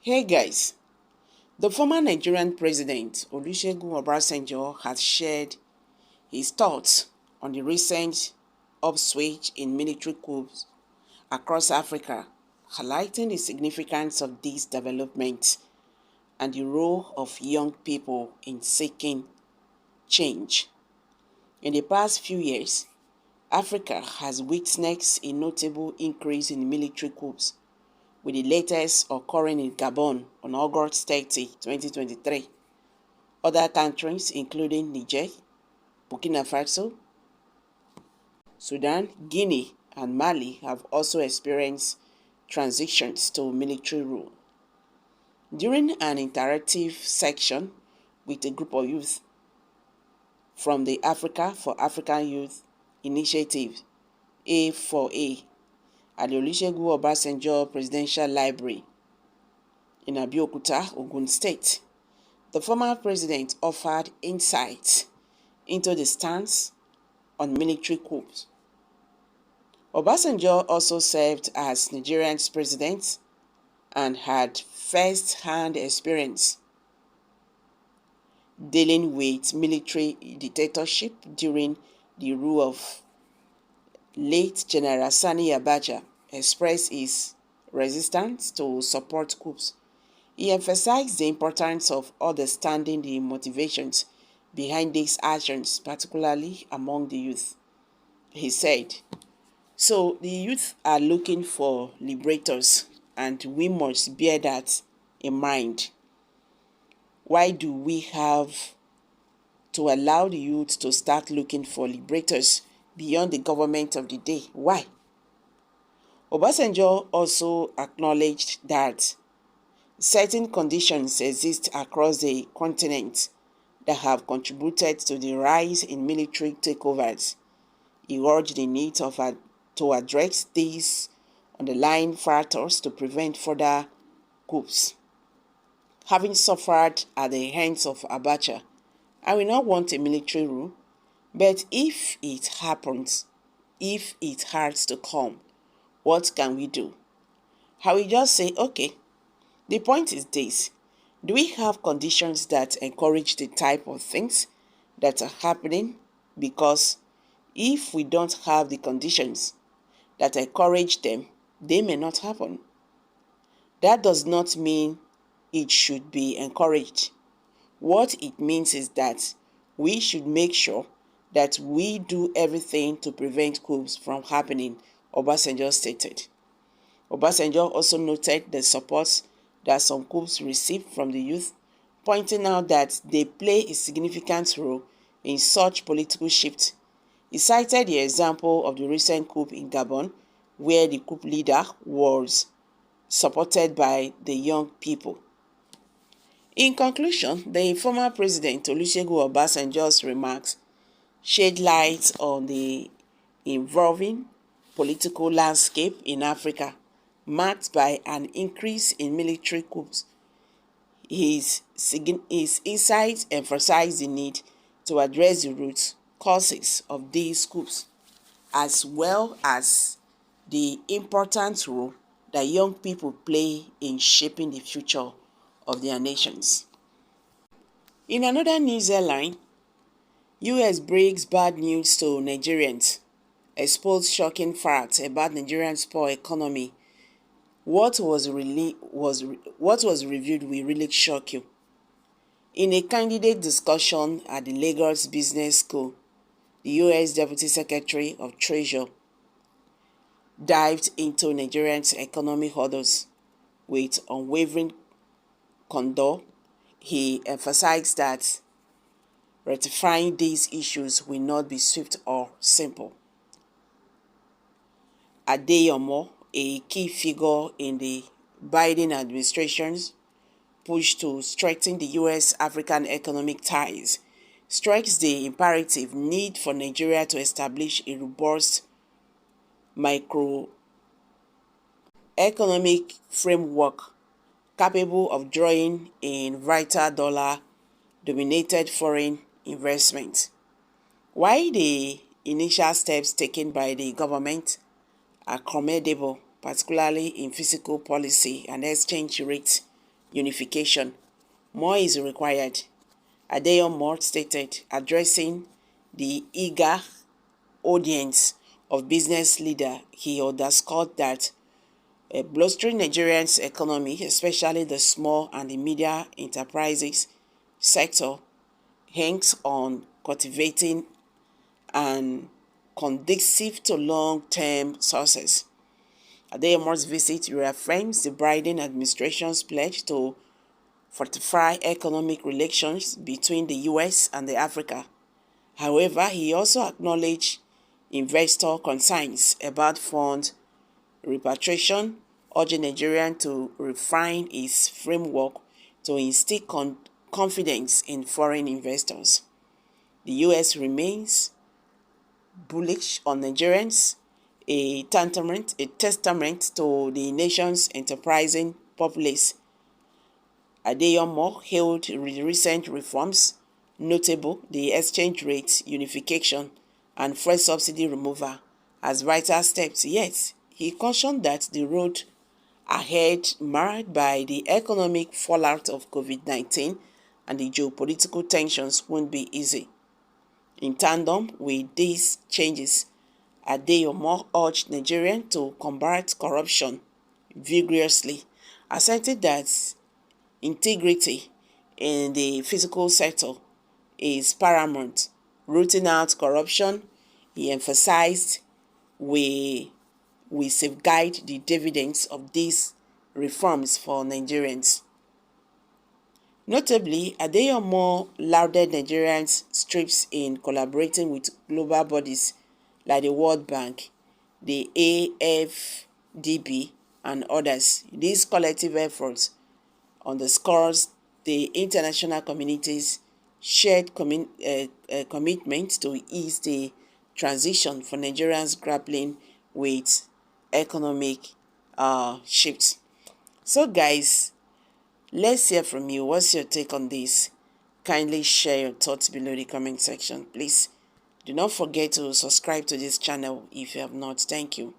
Hey guys, the former Nigerian president Olusegun Obasanjo has shared his thoughts on the recent upswing in military coups across Africa, highlighting the significance of these developments and the role of young people in seeking change. In the past few years, Africa has witnessed a notable increase in military coups, with the latest occurring in Gabon on August 30, 2023. Other countries, including Niger, Burkina Faso, Sudan, Guinea, and Mali, have also experienced transitions to military rule. During an interactive section with a group of youth from the Africa for African Youth Initiative, A4A, at the Olusegun Obasanjo Presidential Library in Abeokuta, Ogun State, the former president offered insights into the stance on military coups. Obasanjo also served as Nigerian's president and had first-hand experience dealing with military dictatorship during the rule of late General Sani Abacha. Expressed his resistance to support coups. He emphasized the importance of understanding the motivations behind these actions, particularly among the youth. He said, "So the youth are looking for liberators, and we must bear that in mind. Why do we have to allow the youth to start looking for liberators beyond the government of the day? Why?" Obasanjo also acknowledged that certain conditions exist across the continent that have contributed to the rise in military takeovers. He urged the need to address these underlying factors to prevent further coups. "Having suffered at the hands of Abacha, I will not want a military rule, but if it happens, if it has to come, what can we do? I will just say, okay." The point is this: do we have conditions that encourage the type of things that are happening? Because if we don't have the conditions that encourage them, they may not happen. That does not mean it should be encouraged. What it means is that we should make sure that we do everything to prevent coups from happening, Obasanjo stated. Obasanjo also noted the support that some coups received from the youth, pointing out that they play a significant role in such political shift. He cited the example of the recent coup in Gabon, where the coup leader was supported by the young people. In conclusion, the former president Olusegun Obasanjo's remarks shed light on the evolving political landscape in Africa, marked by an increase in military coups. His insights emphasized the need to address the root causes of these coups, as well as the important role that young people play in shaping the future of their nations. In another news headline, US breaks bad news to Nigerians, exposed shocking facts about Nigeria's poor economy. What was reviewed will really shock you. In a candidate discussion at the Lagos Business School, the U.S. Deputy Secretary of Treasury dived into Nigeria's economic hurdles with unwavering candor. He emphasized that rectifying these issues will not be swift or simple. Adeyomo, a key figure in the Biden administration's push to strengthen the U.S.-African economic ties, strikes the imperative need for Nigeria to establish a robust microeconomic framework capable of drawing in vital dollar-dominated foreign investment. While the initial steps taken by the government are commendable, particularly in fiscal policy and exchange rate unification. More is required, Adeyemo stated, addressing the eager audience of business leader. He underscored that a blustering Nigerian's economy, especially the small and the medium enterprises sector, hangs on cultivating and conducive to long-term success. Adeyemo's visit reaffirms the Biden administration's pledge to fortify economic relations between the U.S. and Africa. However, he also acknowledged investor concerns about fund repatriation, urging Nigeria to refine its framework to instill confidence in foreign investors. The U.S. remains bullish on Nigerians, a testament to the nation's enterprising populace. Adeyemo hailed the recent reforms, notable the exchange rate unification and fuel subsidy removal, as vital steps, yet he cautioned that the road ahead, marred by the economic fallout of COVID-19 and the geopolitical tensions, won't be easy. In tandem with these changes, Adeyemo urged Nigerians to combat corruption vigorously, asserting that integrity in the fiscal sector is paramount. Rooting out corruption, he emphasized, we safeguard the dividends of these reforms for Nigerians. Notably, Adeyemo lauded Nigerians' strips in collaborating with global bodies like the World Bank, the AFDB, and others. These collective efforts underscores the international community's shared commitment to ease the transition for Nigerians grappling with economic shifts. So guys, let's hear from you. What's your take on this? Kindly share your thoughts below the comment section. Please do not forget to subscribe to this channel if you have not. Thank you.